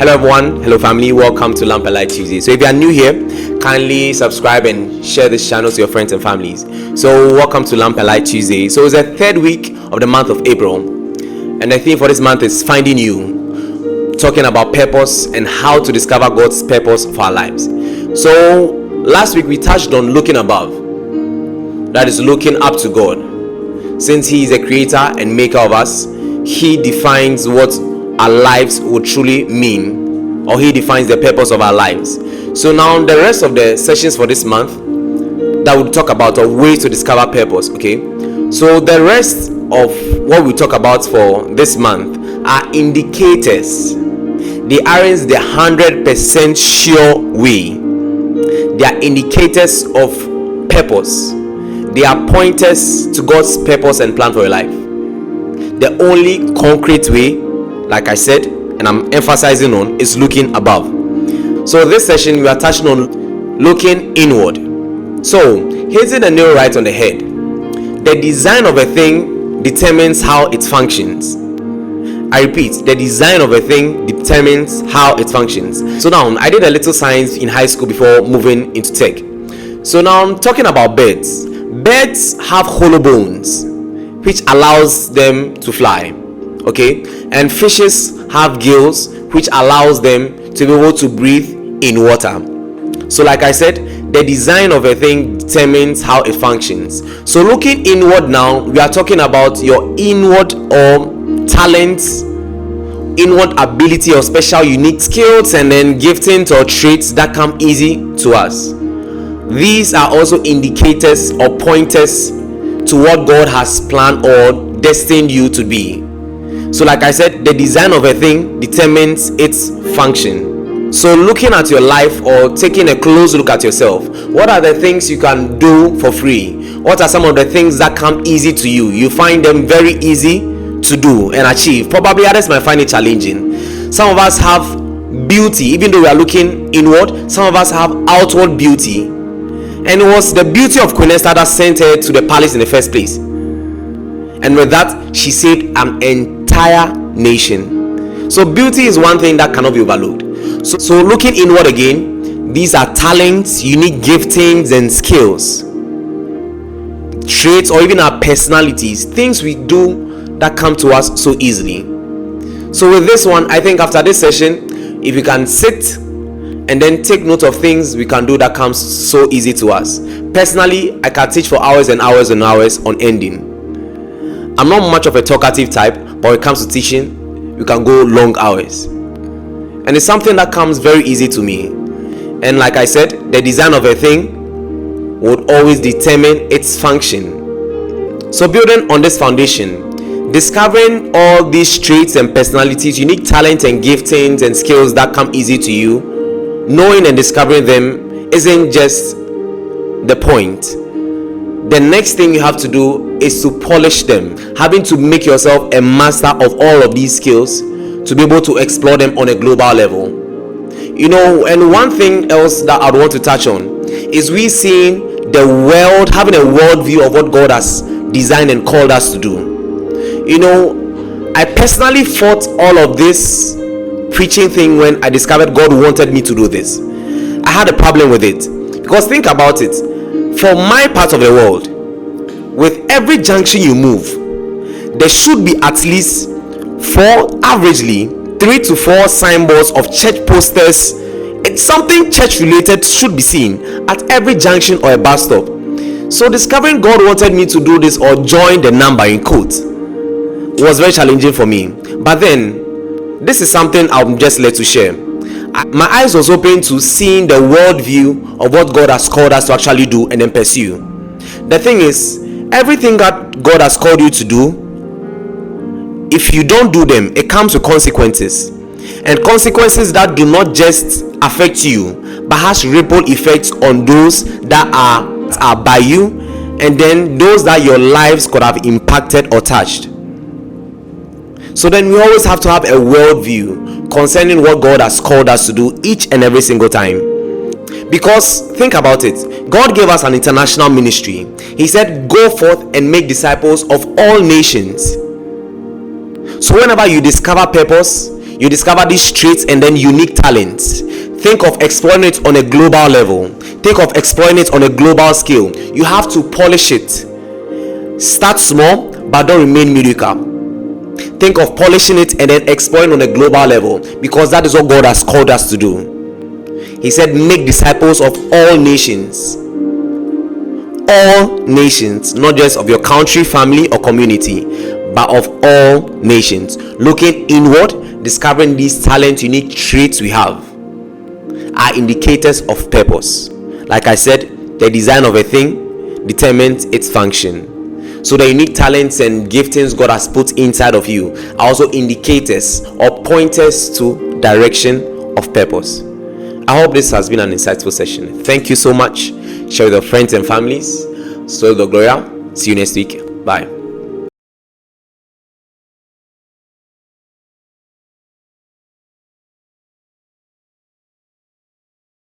Hello everyone, hello family, welcome to Lamp and Light Tuesday. So if you are new here, kindly subscribe and share this channel to your friends and families. So welcome to Lamp and Light Tuesday. So it's the third week of the month of April, and the theme for this month is Finding You, talking about purpose and how to discover God's purpose for our lives. So last week we touched on looking above, that is looking up to God. Since He is a creator and maker of us, He defines what our lives would truly mean, or He defines the purpose of our lives. So now the rest of the sessions for this month that we'll talk about are ways to discover purpose. Okay, so the rest of what we talk about for this month are indicators. They aren't the 100% sure way. They are indicators of purpose. They are pointers to God's purpose and plan for your life. The only concrete way, like I said, and I'm emphasizing on, is looking above. So this session we are touching on looking inward. So hitting the nail right on the head. The design of a thing determines how it functions. I repeat, the design of a thing determines how it functions. So now I did a little science in high school before moving into tech. So now I'm talking about birds. Birds have hollow bones, which allows them to fly. Okay, and fishes have gills, which allows them to be able to breathe in water. So like I said, the design of a thing determines how it functions. So looking inward now, we are talking about your inward or talents, inward ability or special unique skills, and then giftings or traits that come easy to us. These are also indicators or pointers to what God has planned or destined you to be. So like I said, the design of a thing determines its function. So looking at your life or taking a close look at yourself, what are the things you can do for free? What are some of the things that come easy to you? You find them very easy to do and achieve. Probably others might find it challenging. Some of us have beauty, even though we are looking inward. Some of us have outward beauty. And it was the beauty of Queen Esther that sent her to the palace in the first place. And with that, she saved an entire nation. So beauty is one thing that cannot be overlooked. So looking inward again, these are talents, unique giftings and skills, traits, or even our personalities, things we do that come to us so easily. So with this one, I think after this session, if you can sit and then take note of things we can do that comes so easy to us. Personally, I can teach for hours and hours and hours on ending. I'm not much of a talkative type, but when it comes to teaching, you can go long hours. And it's something that comes very easy to me. And like I said, the design of a thing would always determine its function. So building on this foundation, discovering all these traits and personalities, unique talents and giftings and skills that come easy to you, knowing and discovering them isn't just the point. The next thing you have to do is to polish them, having to make yourself a master of all of these skills to be able to explore them on a global level. You know, and one thing else that I'd want to touch on is we seeing the world, having a world view of what God has designed and called us to do. You know, I personally fought all of this preaching thing when I discovered God wanted me to do this. I had a problem with it, because think about it. For my part of the world, with every junction you move, there should be at least averagely 3 to 4 signboards of church posters. It's something church related should be seen at every junction or a bus stop. So discovering God wanted me to do this or join the number in quotes was very challenging for me. But then this is something I'm just led to share. My eyes was open to seeing the world view of what God has called us to actually do and then pursue. The thing is, everything that God has called you to do, if you don't do them, it comes with consequences. And consequences that do not just affect you, but has ripple effects on those that are by you, and then those that your lives could have impacted or touched. So then we always have to have a worldview concerning what God has called us to do each and every single time. Because think about it, God gave us an international ministry. He said, go forth and make disciples of all nations. So whenever you discover purpose, You discover these traits and then unique talents. Think of exploring it on a global level. Think of exploring it on a global scale. You have to polish it. Start small, but don't remain mediocre. Think of polishing it and then exploring on a global level, because that is what God has called us to do. He said, make disciples of all nations. All nations, not just of your country, family, or community, but of all nations. Looking inward, discovering these talents, unique traits we have, are indicators of purpose. Like I said, the design of a thing determines its function. So the unique talents and giftings God has put inside of you are also indicators or pointers to direction of purpose. I hope this has been an insightful session. Thank you so much. Share with your friends and families. So the Gloria. See you next week. Bye.